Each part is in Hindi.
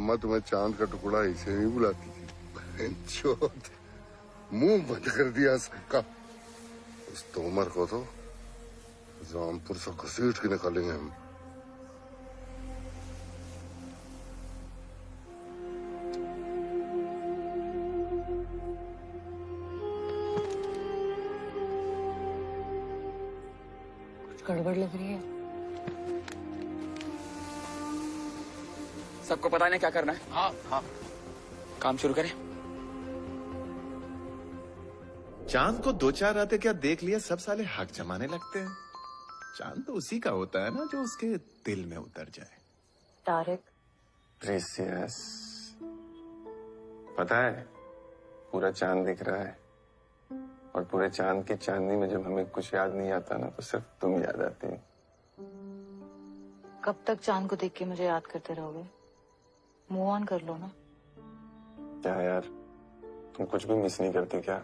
अम्मा तुम्हें चांद का टुकड़ा इसे नहीं बुलाती थी। मुंह बंद कर दिया सबका। उस तोमर को तो रामपुर से घसीट के निकालेंगे हम। कुछ गड़बड़ लग रही है। सबको पता नहीं क्या करना है। हाँ। काम शुरू करें। चांद को दो चार रातें क्या देख लिया सब साले हक जमाने लगते हैं। चांद तो उसी का होता है ना जो उसके दिल में उतर जाए। तारिक प्रीसियस, पता है पूरा चांद दिख रहा है और पूरे चांद की चांदनी में जब हमें कुछ याद नहीं आता ना तो सिर्फ तुम याद आती हो। कब तक चांद को देख के मुझे याद करते रहोगे? मूव ऑन कर लो ना। क्या यार, तुम कुछ भी मिस नहीं करती क्या?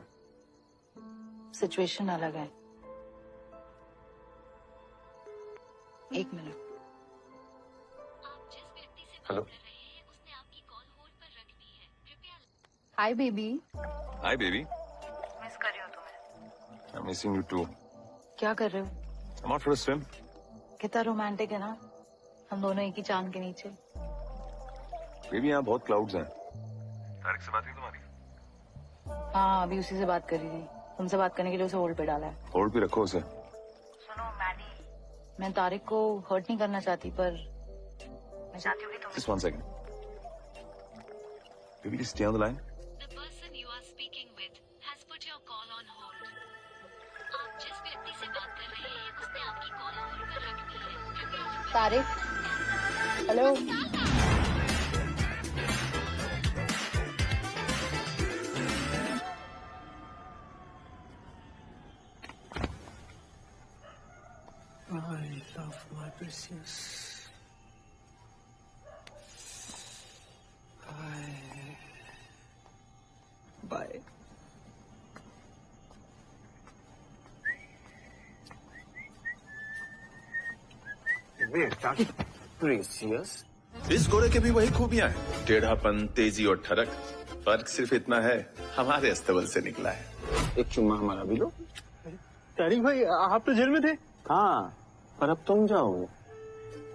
सिचुएशन अलग है। एक minute. Hello. Hi baby. Hi baby. Miss कर रही हूँ तुम्हें। I am missing you too. क्या कर रहे हो? I am out for a swim. कितना रोमांटिक है ना, हम दोनों एक ही चांद के नीचे। बेबी यहाँ बहुत क्लाउड्स हैं। तारिक से बात हुई तुम्हारी? हाँ, अभी उसी से बात करी थी। तुमसे बात करने के लिए उसे होल्ड पे डाला है। होल्ड पे रखो उसे। सुनो मैडी, मैं तारिक को हर्ट नहीं करना चाहती, पर मैं चाहती हूँ कि तुम। Just one second. Baby, just stay on the line. The person you are speaking with has put your call on hold. आप जिस व्यक्ति से बात कर रहे हैं उसने आपकी कॉल होल्ड पर रखी है। कृपया Tariq, hello. I love my precious. Bye. बेटा प्रेसियस। इस घोड़े के भी वही खूबियां हैं, टेढ़ापन, तेजी और ठरक। फर्क सिर्फ इतना है, हमारे अस्तबल से निकला है। एक चुम्मा हमारा भी लो। तारिक भाई, आप तो जेल में थे। हाँ, पर अब तुम जाओगे।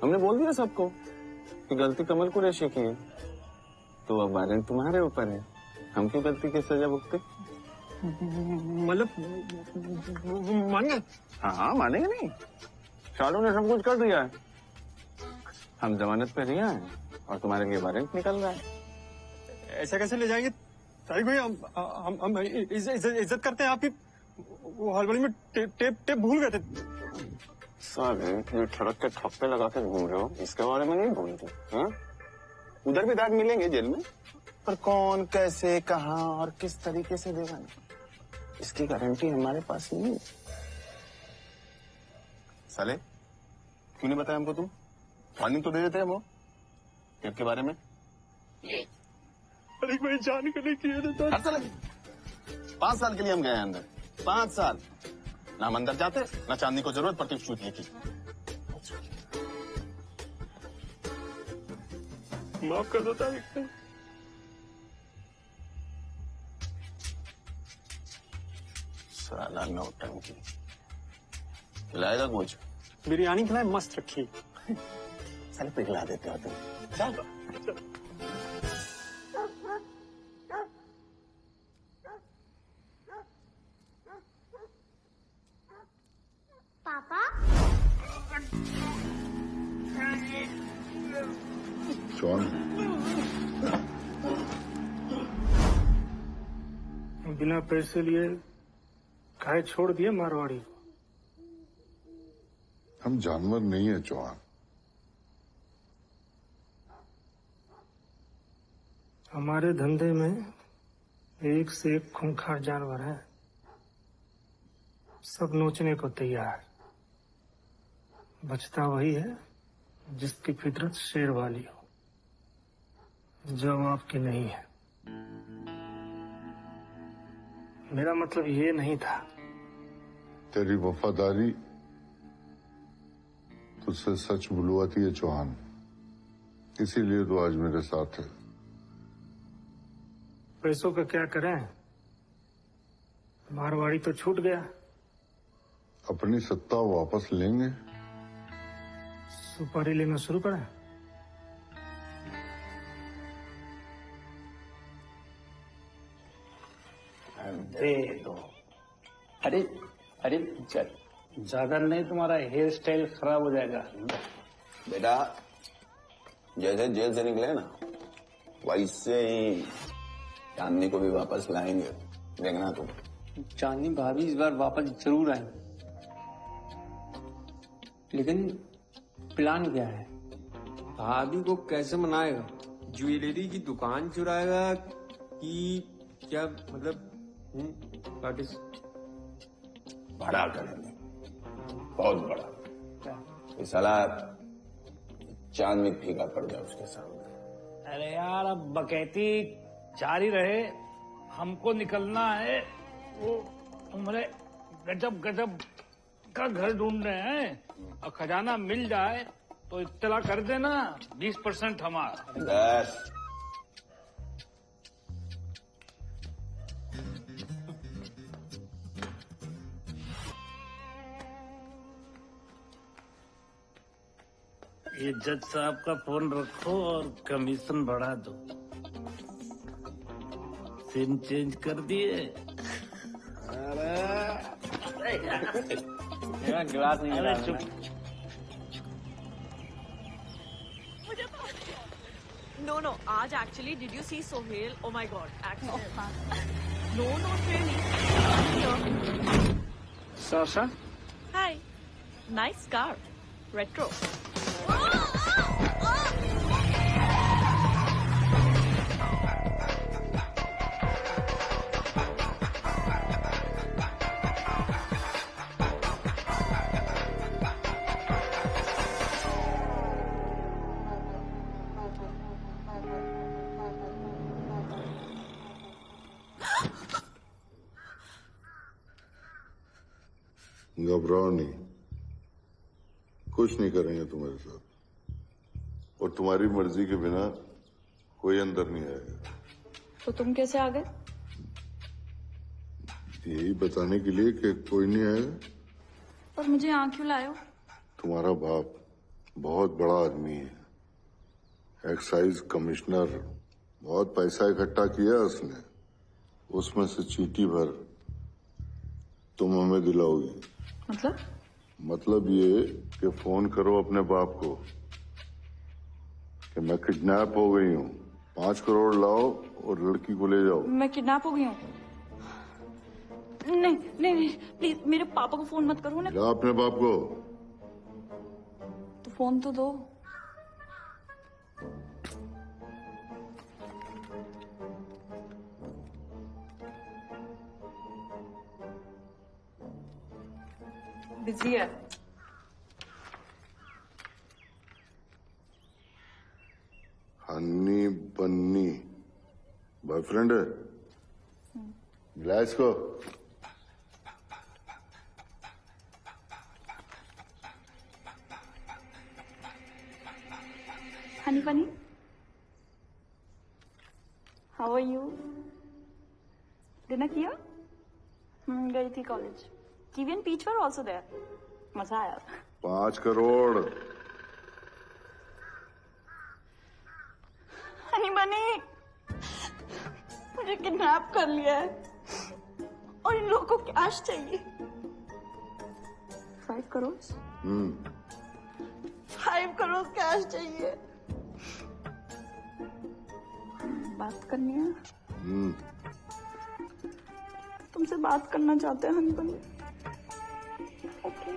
हमने बोल दिया सबको कि गलती कमल कुरैशी की है, तो अब वारंट तुम्हारे ऊपर है। हम क्यों गलती की सजा भुगते? मतलब मान गए? हाँ, मानेंगे नहीं। शालू ने सब कुछ कर दिया है। हम जमानत पे रिहा हैं और तुम्हारे लिए वारंट निकल रहा है। ऐसा कैसे ले जाएंगे तारिक भाई? हम इज्जत करते हैं आपकी। वो हड़बड़ी में टेप भूल गए थे। साले, ये सड़क के ठप्पे लगा के घूम रहे हो, इसके बारे में नहीं भूलते? हाँ, उधर भी दाग मिलेंगे जेल में, पर कौन, कैसे, कहाँ और किस तरीके से देगा, इसकी गारंटी हमारे पास नहीं है। साले, क्यों नहीं बताया हमको? तुम वार्निंग तो दे देते हैं वो टेप के बारे में। तारिक भाई जान के नहीं किए थे। 5 साल के लिए हम गए अंदर, 5 साल। ना हम अंदर जाते, ना चांदनी को जरूरत पड़ती चूतिए की। माफ कर दो तारिक भाई। साला नौटंकी। खिलाएगा कुछ? बिरयानी खिलाए, मस्त रखी। साले पिघला देते हो तुम। चल पापा। जॉन, बिना पैसे लिए खाए छोड़ दिए मारवाड़ी को। हम जानवर नहीं है चौहान। हमारे धंधे में एक से एक खूंखार जानवर है, सब नोचने को तैयार। बचता वही है जिसकी फितरत शेर वाली हो, जो आपकी नहीं है। मेरा मतलब ये नहीं था। तेरी वफादारी तुझसे सच बुलवाती है चौहान। इसीलिए तो आज मेरे साथ है। पैसों का क्या करें, मारवाड़ी तो छूट गया। अपनी सत्ता वापस लेंगे। सुपारी लेना शुरू करें। दे दो। अरे अरे चल। ज्यादा नहीं, तुम्हारा हेयर स्टाइल खराब हो जाएगा। बेटा जैसे जेल से निकले ना वैसे ही चांदनी को भी वापस लाएंगे, देखना तुम। चांदनी भाभी इस बार वापस जरूर आए, लेकिन प्लान क्या है? भाभी को कैसे मनाएगा? ज्वेलरी की दुकान चुराएगा कि क्या? मतलब व्हाट इज? बड़ा करेंगे, बहुत बड़ा। ये साला चांद में फीका पड़ जाए उसके सामने। अरे यार, अब बकैती जारी रहे, हमको निकलना है। वो तुम्हारे गजब गजब का घर ढूंढ रहे हैं, और खजाना मिल जाए तो इत्तला कर देना, 20% हमारा। बस ये जज साहब का फोन रखो और कमीशन बढ़ा दो। सिम चेंज कर दिए। गिलास नहीं मिला। चुप। No, आज actually, did you see Sohail? Oh my God, actually. No, not really. Sasha? Hi, nice car, retro. घबराओ नहीं, कुछ नहीं करेंगे तुम्हारे साथ, और तुम्हारी मर्जी के बिना कोई अंदर नहीं आएगा। तो तुम कैसे आ गए? यही बताने के लिए कि कोई नहीं आएगा। पर मुझे यहाँ क्यों लाए हो? तुम्हारा बाप बहुत बड़ा आदमी है, एक्साइज कमिश्नर। बहुत पैसा इकट्ठा किया उसने, उसमें से चीटी भर तुम हमें दिलाओगी। मतलब ये कि फोन करो अपने बाप को कि मैं किडनैप हो गई हूँ, 5 करोड़ लाओ और लड़की को ले जाओ। मैं किडनैप हो गई हूँ? नहीं नहीं नहीं, प्लीज मेरे पापा को फोन मत करो ना। ला अपने बाप को। तो फोन तो दो। बिजी है। हनी बन्नी बॉयफ्रेंड है? मिला इसको। हनी बनी, हाउ आर यू? डिनर किया? गई थी college. Kiwi and peach were also there. मजा आया। 5 करोड़। हनी बनी, मुझे किडनैप कर लिया है और इन लोगों को कैश चाहिए। 5 करोड़? 5 करोड़ कैश चाहिए। बात करनी है। तुमसे बात करना चाहते हैं हनी बनी। ओके।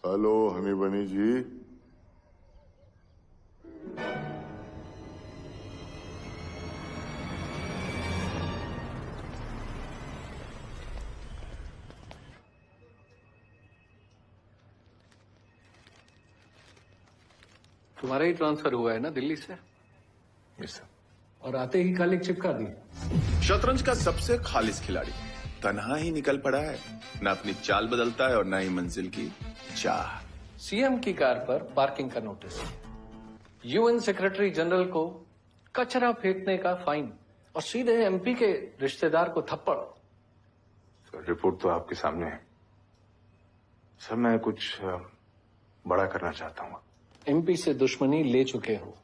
हेलो हनी बनी जी। तुम्हारा ही ट्रांसफर हुआ है ना दिल्ली से? Yes sir. और आते ही कल एक चिपका दी। शतरंज का सबसे खालिस खिलाड़ी तन्हा ही निकल पड़ा है, ना अपनी चाल बदलता है और ना ही मंजिल की चाह। सीएम की कार पर पार्किंग का नोटिस, यूएन सेक्रेटरी जनरल को कचरा फेंकने का फाइन और सीधे एमपी के रिश्तेदार को थप्पड़। सर रिपोर्ट तो आपके सामने है। सर मैं कुछ बड़ा करना चाहता हूँ। एमपी से दुश्मनी ले चुके हो,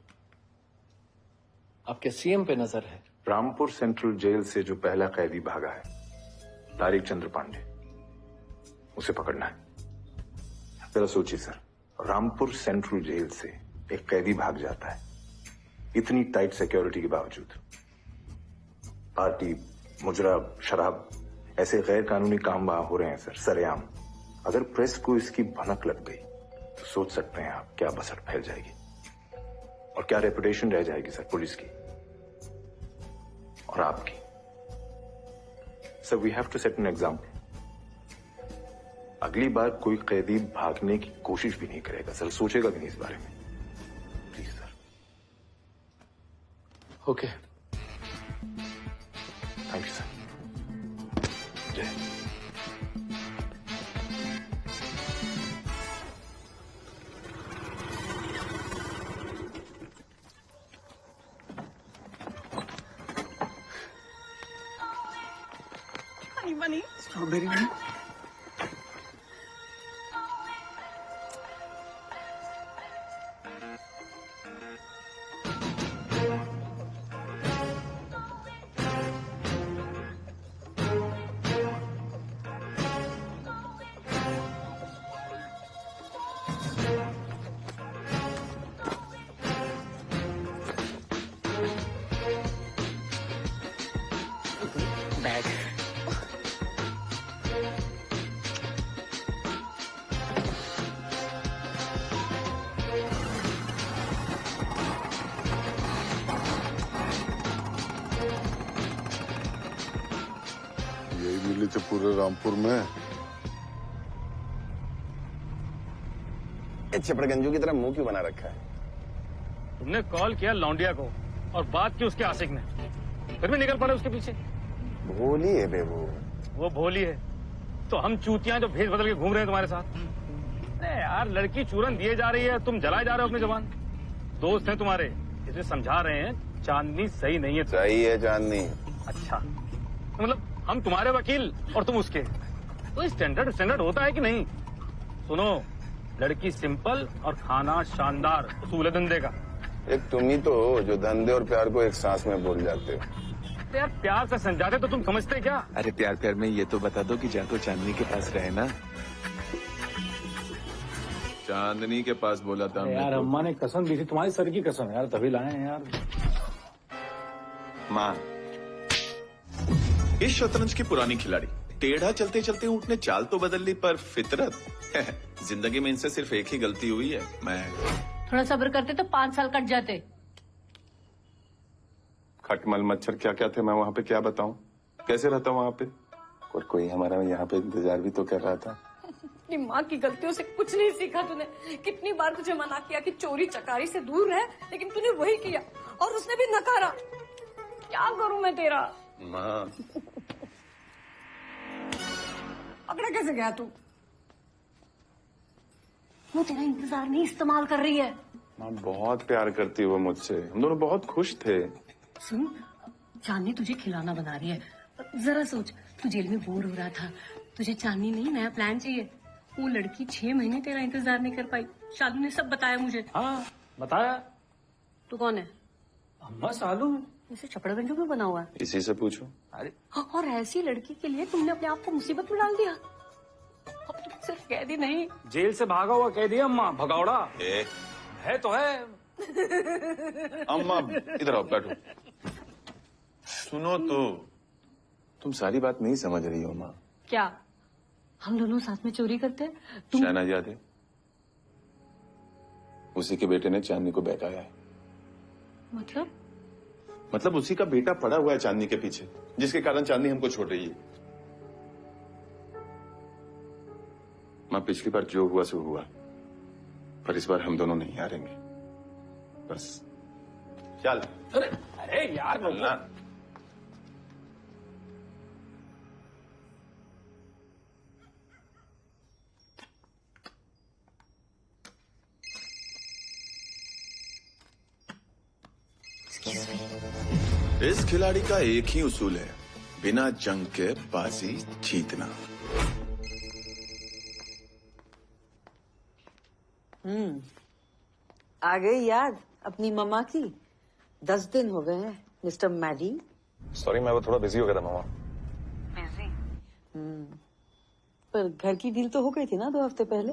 आपके सीएम पे नजर है। रामपुर सेंट्रल जेल से जो पहला कैदी भागा है, तारिक चंद्र पांडे, उसे पकड़ना है। जरा सोचिए सर, रामपुर सेंट्रल जेल से एक कैदी भाग जाता है, इतनी टाइट सिक्योरिटी के बावजूद। पार्टी, मुजरा, शराब, ऐसे गैर कानूनी काम वहां हो रहे हैं सर, सरेआम। अगर प्रेस को इसकी भनक लग गई तो सोच सकते हैं आप क्या बसट फैल जाएगी और क्या रेपुटेशन रह जाएगी सर पुलिस की और आपकी। Sir we have to set an example. अगली बार कोई कैदी भागने की कोशिश भी नहीं करेगा सर, सोचेगा भी नहीं इस बारे में। Please sir. Okay, thank you sir. जय हिंद। Bunny. स्ट्रॉबेरी में यही मिली थी पूरे रामपुर में। छपड़गंजू की तरह मुंह क्यों बना रखा है? तुमने कॉल किया लौंडिया को और बात की उसके आशिक ने, फिर भी निकल पड़े उसके पीछे। भोली है बे वो भोली है तो हम चूतियां जो भेज बदल के घूम रहे हैं तुम्हारे साथ। अरे यार, लड़की चूरन दिए जा रही है, तुम जलाए जा रहे हो अपनी जबान। दोस्त हैं तुम्हारे, इसलिए समझा रहे हैं चांदनी सही नहीं है। सही है चांदनी। अच्छा, तो मतलब हम तुम्हारे वकील और तुम उसके, तो स्टैंडर्ड होता है कि नहीं? सुनो, लड़की सिंपल और खाना शानदार, उसूल है धंधे का। एक तुम ही तो हो जो धंधे और प्यार को एक सांस में बोल जाते हो। तो यार प्यार से समझाते तो तुम समझते क्या? अरे प्यार में ये तो बता दो कि जाको चांदनी के पास रहे ना। चांदनी के पास बोला था यार, अम्मा ने कसम दी थी, तुम्हारी सर की कसम यार, तभी लाए हैं यार। माँ, इस शतरंज की पुरानी खिलाड़ी, टेढ़ा चलते चलते ऊँट ने चाल तो बदल ली पर फितरत जिंदगी में इनसे सिर्फ एक ही गलती हुई है। मैं थोड़ा सब्र करते तो 5 साल कट जाते। खटमल मच्छर क्या क्या थे, मैं वहाँ पे क्या बताऊँ? कैसे रहता हूँ वहाँ पे? और कोई हमारा यहाँ पे इंतजार भी तो कर रहा था। अपनी माँ की गलतियों से कुछ नहीं सीखा तूने। कितनी बार तुझे मना किया कि चोरी चकारी से दूर रह, लेकिन तूने वही किया और उसने भी नकारा। क्या करूँ मैं तेरा? माँ, पकड़ा कैसे गया तू? वो तेरा इंतजार नहीं, इस्तेमाल कर रही है। माँ बहुत प्यार करती है वो मुझसे, हम दोनों बहुत खुश थे। सुन, चांदनी तुझे खिलौना बना रही है। जरा सोच, तू जेल में बोर हो रहा था, तुझे चांदनी नहीं नया प्लान चाहिए। वो लड़की 6 महीने तेरा इंतजार नहीं कर पाई। शालू ने सब बताया मुझे। हाँ बताया। तू कौन है? अम्मा सालू। इसे चपड़गंजू में बना हुआ है। इसी से पूछो। अरे और ऐसी लड़की के लिए तुमने अपने आप को मुसीबत में डाल दिया। अब तुम सिर्फ कैदी नहीं, जेल से भागा हुआ कह दिया अम्मा, भगौड़ा है तो है। अम्मा इधर आओ, बैठो। सुनो तो, तुम सारी बात नहीं समझ रही हो माँ। क्या हम दोनों साथ में चोरी करते हैं? तुम शहनाज याद है? उसी के बेटे ने चांदनी को बहकाया है। मतलब उसी का बेटा पड़ा हुआ है चांदनी के पीछे, जिसके कारण चांदनी हमको छोड़ रही है। माँ, पिछली बार जो हुआ सो हुआ, पर इस बार हम दोनों नहीं हारेंगे। बस चल। अरे यार बोलना। इस खिलाड़ी का एक ही उसूल है, बिना जंग के बाजी जीतना। आ गई याद अपनी मम्मा की। 10 दिन हो गए हैं मिस्टर मैडी। सॉरी, मैं वो थोड़ा बिजी हो गया था मामा। बिजी? पर घर की डील तो हो गई थी ना 2 हफ्ते पहले।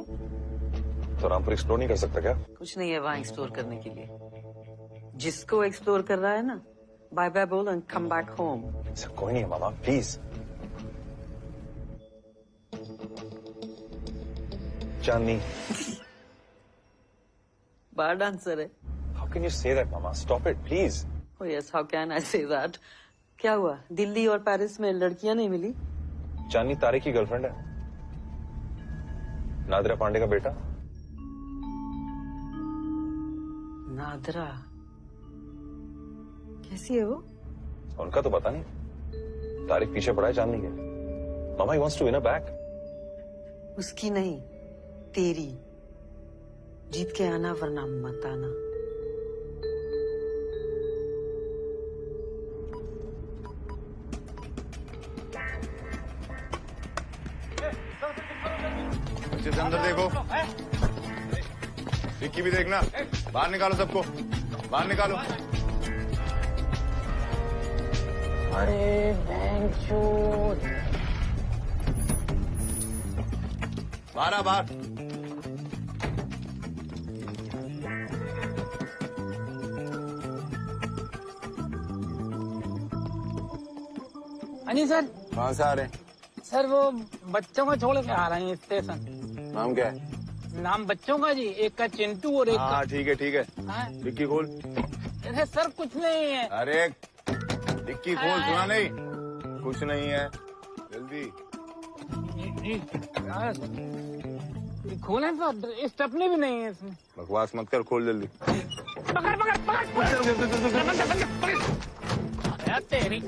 तो रामपुर एक्सप्लोर नहीं कर सकता क्या? कुछ नहीं है वहाँ एक्सप्लोर करने के लिए। जिसको एक्सप्लोर कर रहा है ना, बाय बाय बोल एंड कम बैक होम। कोई नहीं है मामा, प्लीज। चांदनी बार डांसर है। How can you say that mama? Stop it please. Oh yes, how can I say that? क्या हुआ, दिल्ली और पेरिस में लड़कियां नहीं मिली? चांदनी तारिक की गर्लफ्रेंड है, नादिरा पांडे का बेटा। नादिरा कैसी है वो? उनका तो पता नहीं, तारिक पीछे पड़ा है चांदनी के। मामा, he wants to win her back. उसकी नहीं, तेरी। जीत के आना वरना मत आना। अच्छे से अंदर देखो, डिक्की भी देखना। बाहर निकालो सबको, बाहर निकालो। अरे बाहर आ, बाहर। अनिल सर। कहाँ से आ रहे हैं? सर वो बच्चों को छोड़ के आ रहे हैं स्टेशन। नाम क्या है? नाम बच्चों का जी, एक का चिंटू और एक का। हाँ ठीक है ठीक है। हाँ? डिक्की खोल। अरे सर कुछ नहीं है। अरे डिक्की खोल, सुना नहीं? कुछ नहीं है, जल्दी। खोले तो स्टेपनी भी नहीं है इसमें। बकवास मत कर, खोल जल्दी। पकड़ पकड़ पकड़ तेरी।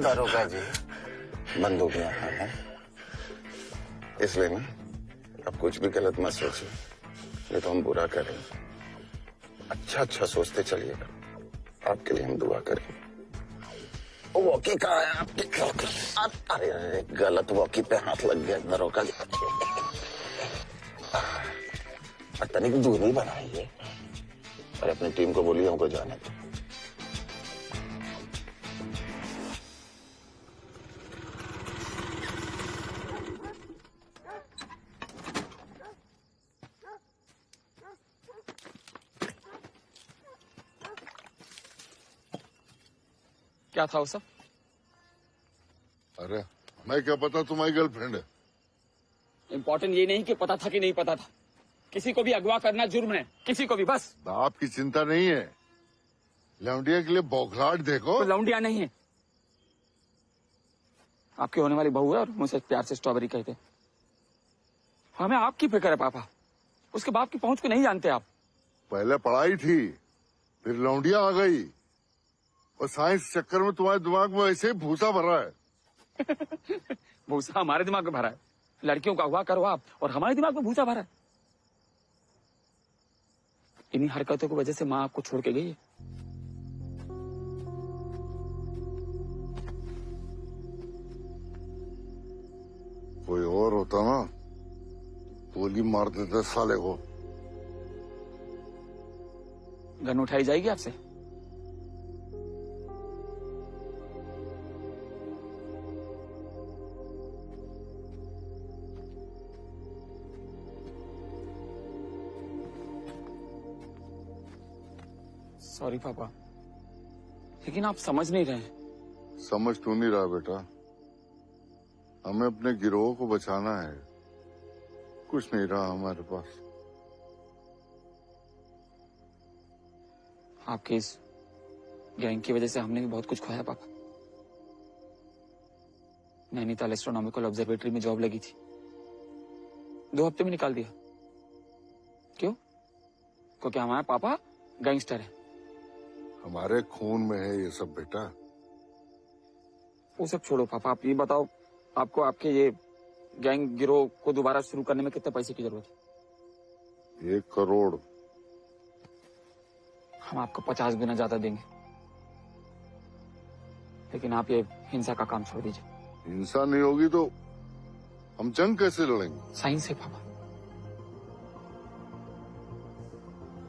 दरोगा जी, बंदूक यहाँ है, इसलिए ना अब कुछ भी गलत मत सोचिए, ये तो हम बुरा करेंगे। अच्छा अच्छा सोचते चलिएगा, आपके लिए हम दुआ करेंगे। वॉकी कहाँ है आपके? अरे अरे, गलत वॉकी पे हाथ लग गया दरोगा जी। तनिक दूरी बनाइए और अपनी टीम को बोलिए हमको जाने दो। क्या था वो सब? अरे मैं क्या पता तुम्हारी गर्लफ्रेंड है। इम्पोर्टेंट ये नहीं कि पता था कि नहीं पता था। किसी को भी अगवा करना जुर्म है, किसी को भी। बस आपकी चिंता नहीं है, लौंडिया के लिए बौखलाहट देखो। तो लौंडिया नहीं है, आपकी होने वाली बहू है और मुझसे प्यार से स्ट्रॉबेरी कहते। हमें आपकी फिक्र है पापा, उसके बाप की पहुंच को नहीं जानते आप। पहले पढ़ाई थी, फिर लौंडिया आ गई, और साइंस चक्कर में तुम्हारे दिमाग में ऐसे ही भूसा भरा है। भूसा हमारे दिमाग में भरा है, लड़कियों का अगवा करो आप और हमारे दिमाग में भूसा भरा है। इन्हीं हरकतों की वजह से माँ आपको छोड़ के गई है। कोई और होता ना, गोली मार देते साले को। गन उठाई जाएगी आपसे? सॉरी पापा, लेकिन आप समझ नहीं रहे हैं। समझ क्यों नहीं रहा बेटा? हमें अपने गिरोह को बचाना है, कुछ नहीं रहा हमारे पास। आपके इस गैंग की वजह से हमने भी बहुत कुछ खोया पापा। नैनीताल एस्ट्रोनॉमिकल ऑब्जर्वेटरी में जॉब लगी थी, 2 हफ्ते में निकाल दिया। क्यों? क्योंकि हमारा पापा गैंगस्टर है। हमारे खून में है ये सब बेटा। वो सब छोड़ो पापा, आप ये बताओ, आपको आपके ये गैंग गिरोह को दोबारा शुरू करने में कितने पैसे की जरूरत है? 1 करोड़। हम आपको 50 गुना ज्यादा देंगे, लेकिन आप ये हिंसा का काम छोड़ दीजिए। हिंसा नहीं होगी तो हम जंग कैसे लड़ेंगे? साइंस से पापा,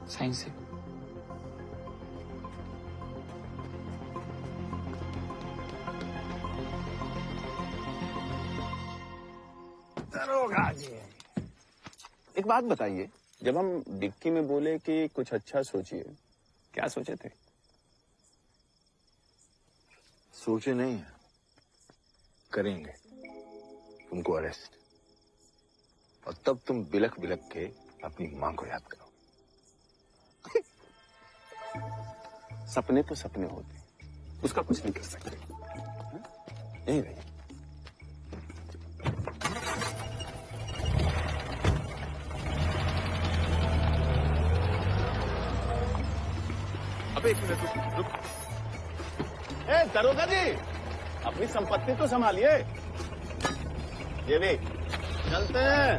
साइंस से। दरोगा जी, एक बात बताइए, जब हम डिक्की में बोले कि कुछ अच्छा सोचिए, क्या सोचे थे? सोचे नहीं है, करेंगे तुमको अरेस्ट, और तब तुम बिलख बिलख के अपनी मां को याद करो। सपने तो सपने होते हैं, उसका कुछ नहीं कर सकते। यही रही। अबे एक मिनट रुक। ए दरोगा जी, अपनी संपत्ति तो संभालिए। ये भी चलते हैं।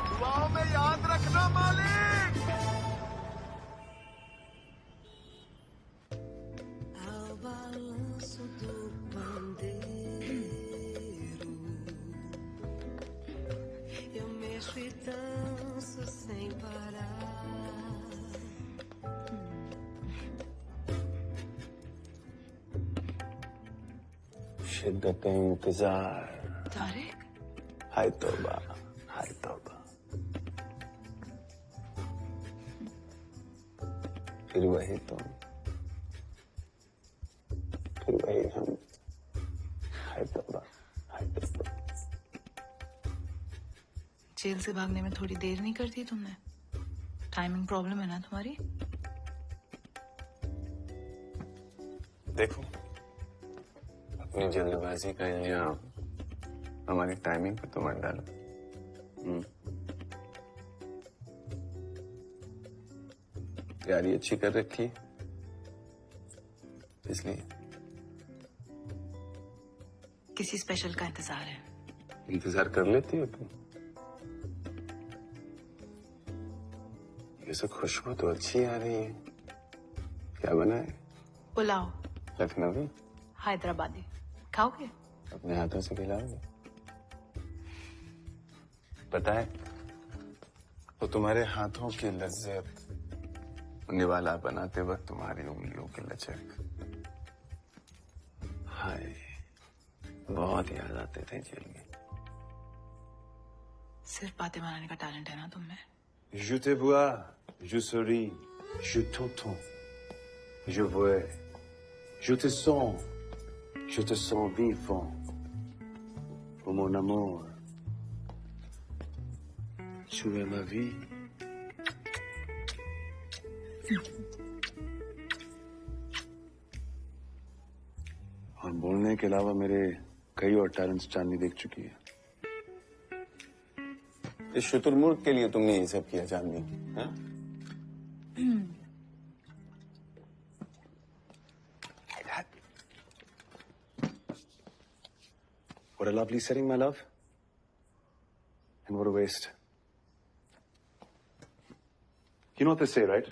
दुआओं में याद रखना मालिक। शिद्दत इंतजार। तारिक, हाय तौबा, हाय तौबा। फिर वही तुम, फिर वही हम। हाय तौबा, हाय तौबा। जेल से भागने में थोड़ी देर नहीं करती तुमने? टाइमिंग प्रॉब्लम है ना तुम्हारी? देखो, अपनी जल्दबाजी का इल्जाम हमारी टाइमिंग पे तो मत डालो। तैयारी अच्छी कर रखी, इसलिए किसी स्पेशल का इंतजार है। इंतजार कर लेती हो तुम। ये सब खुशबू तो अच्छी आ रही है। क्या बना है? पुलाव लखनवी, हैदराबादी, खाओगे? अपने हाथों से खिलाओगे? पता है, तो तुम्हारे हाथों की लज्जत, निवाला बनाते वक्त तुम्हारी उंगलियों की लचक, हाय, बहुत याद आते थे जेल में। सिर्फ बातें बनाने का टैलेंट है ना तुम में? Je te vois, je souris, je t'entends, je vois, je te sens vivant. Oh mon amour, tu es ma vie. और बोलने के अलावा मेरे कई और टैलेंट्स चांदनी देख चुकी है। इस शुतुरमुर्ग के लिए तुमने ये सब किया चांदनी? हाँ? What a lovely setting, my love. And what a waste. You know what they say, right?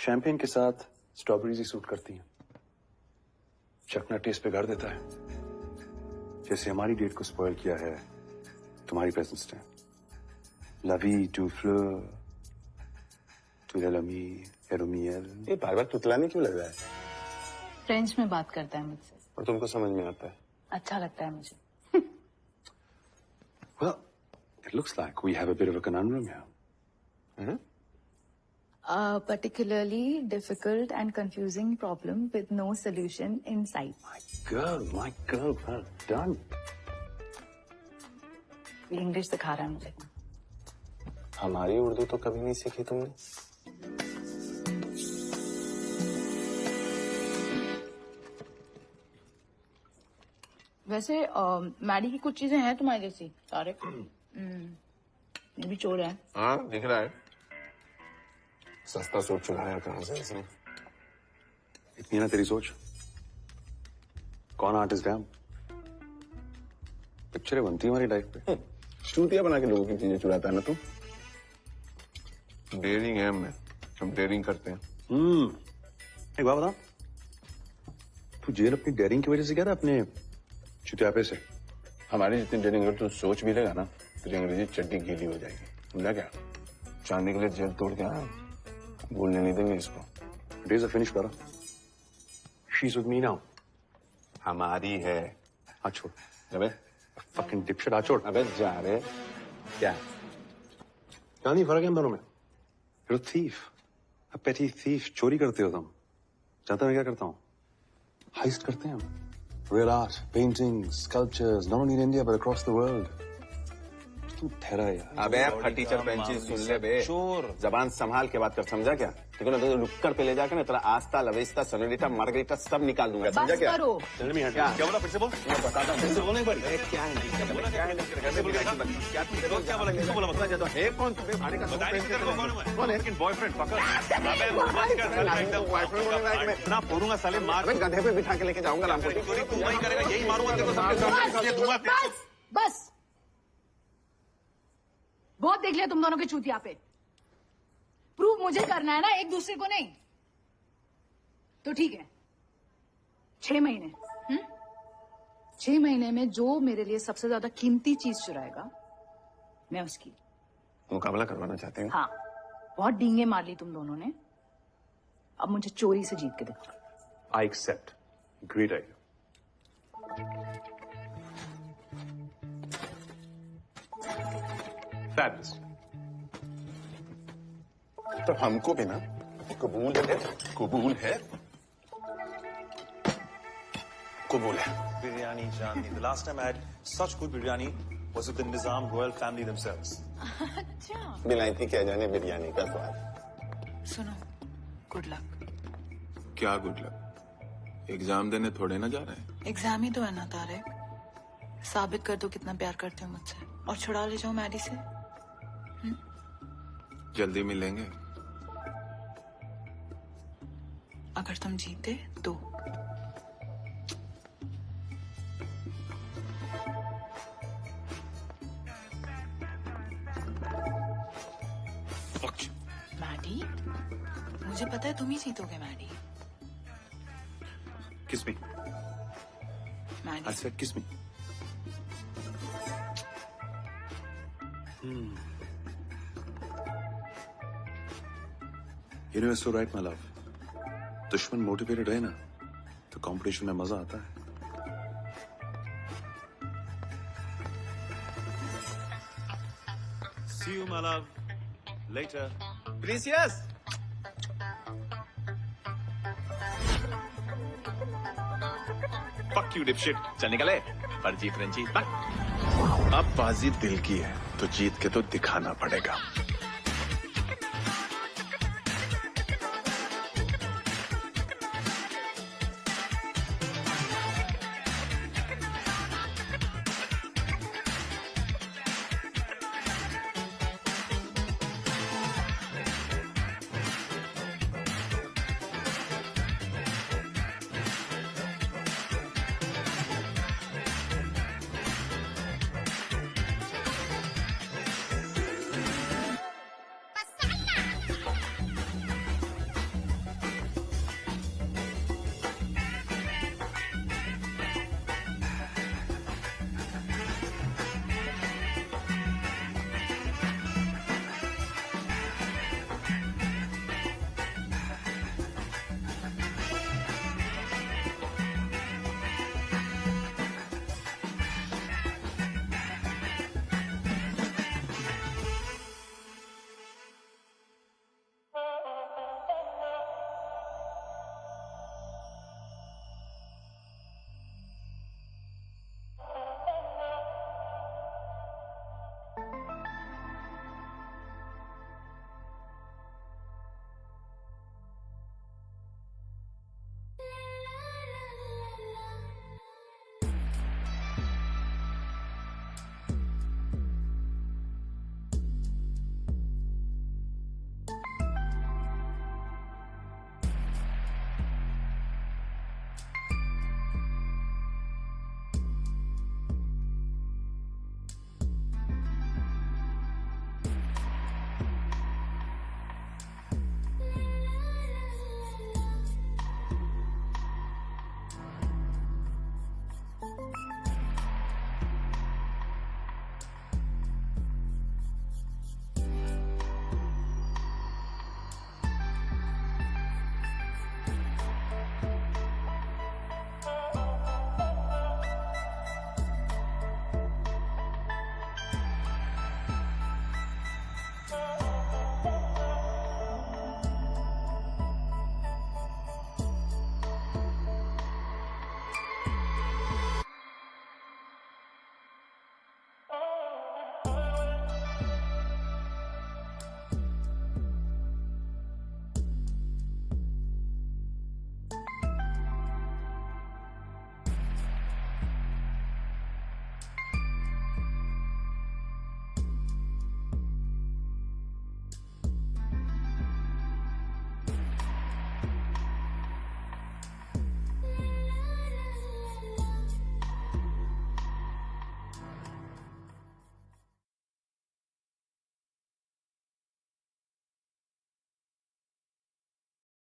Champagne के साथ स्ट्रॉबेरीज ही सूट करती हैं। चखना टेस्ट पे गाड़ देता है। जैसे हमारी डेट को स्पॉइल किया है तुम्हारी प्रेजेंस ने। La vie du fleur, tu es l'ami, et le miel. ये बार बार तुतलाने क्यों लग रहा है? फ्रेंच में बात करता है मुझसे। और तुमको समझ में आता है? अच्छा लगता है मुझे। Well, it looks like we have a bit of a conundrum here. A particularly difficult and confusing problem with no solution in sight. My girl, well done. ये इंग्लिश सिखा रहा है मुझे। हमारी उर्दू तो कभी नहीं सीखी तुमने। वैसे मैडी की कुछ चीजें हैं तुम्हारी जैसी तारिक। ये भी चोर है। हाँ दिख रहा है। सस्ता सूट चुराया कहाँ से इसने? इतनी ना तेरी सोच। कौन आर्टिस्ट है हम? पिक्चरें बनती हमारी लाइफ पे। चूतिया बना के लोगों की चीजें चुराता है ना तू। डेयरिंग है हम डेयरिंग करते हैं। एक बात बता, तू जेल अपनी डेयरिंग की वजह से गया था अपने चुतियापे से? हमारी जितनी डेयरिंग अगर तू सोच भी लेगा ना तेरी अंग्रेजी चड्डी गीली हो जाएगी, समझा क्या? चांदी के लिए जेल तोड़ के आया, बोलने नहीं देंगे इसको। डेज आर फिनिश करो। She is with me now. हमारी है। हाँ छोड़। अबे फकिंग डिपशट, हाँ छोड़। अबे जा रे। क्या क्या नहीं फर्क है हम दोनों में? You're a thief, a petty thief। चोरी करते हो तुम। जानते हो मैं क्या करता हूँ? हाइस्ट करते हैं हम। Real art, paintings, sculptures, not only in India but across the world। तू ठहरा यार। अबे फटीचर पेंचिल सुन ले बे। चोर जबान संभाल के बात कर, समझा क्या? ठीक है ना, तो लुक्कर पे ले जाकर ना तेरा आस्था, लवेस्ता, सनोरिटा, मार्गरीटा सब निकाल दूंगा, समझा क्या? क्या बोला फिर से बोल? मैं बताता हूँ, फिर से बोलने पर। क्या है क्या बोला? क्या बोला? किसको बोला? बता जाता है कौन? भाड़े का कौन है? बॉयफ्रेंड पकड़। इतना फोड़ूंगा साले, मार गधे पे बिठा के लेके जाऊंगा रामपुर। तू वही करेगा, यही मारूंगा तेरे को। बस बहुत देख लिया तुम दोनों के चूतिया पे। प्रूव मुझे करना है ना, एक दूसरे को नहीं। तो ठीक है, 6 महीने। 6 महीने में जो मेरे लिए सबसे ज्यादा कीमती चीज चुराएगा मैं उसकी मुकाबला करवाना चाहते हैं। हाँ, बहुत डींगे मार ली तुम दोनों ने, अब मुझे चोरी से जीत के दिखाओ। I accept। Great idea। Fabulous। तो हमको भी ना कबूल है, कबूल है, कबूल है। Biryani Jandi। The last time I had such good biryani was with the Nizam royal family themselves। अच्छा। बिलायती क्या जाने बिरयानी का स्वाद। सुनो, गुड लक। क्या गुड लक? एग्जाम देने थोड़े ना जा रहे हैं। एग्जाम ही तो है ना तारिक। साबित कर दो कितना प्यार करते हो मुझसे और छुड़ा ले जाओ मैडी से। जल्दी मिलेंगे। अगर तुम जीते तो। मैडी, मुझे पता है तुम ही जीतोगे Maddy. Kiss me। Maddy. I said kiss me। You know, it's so right, my love। दुश्मन मोटिवेटेड है ना तो कंपटीशन में मजा आता है। See you, my love। Later। प्रिंसियस। Fuck you, dipshit। चल निकले। फर्जी फ्रेंची। अब बाजी दिल की है तो जीत के तो दिखाना पड़ेगा।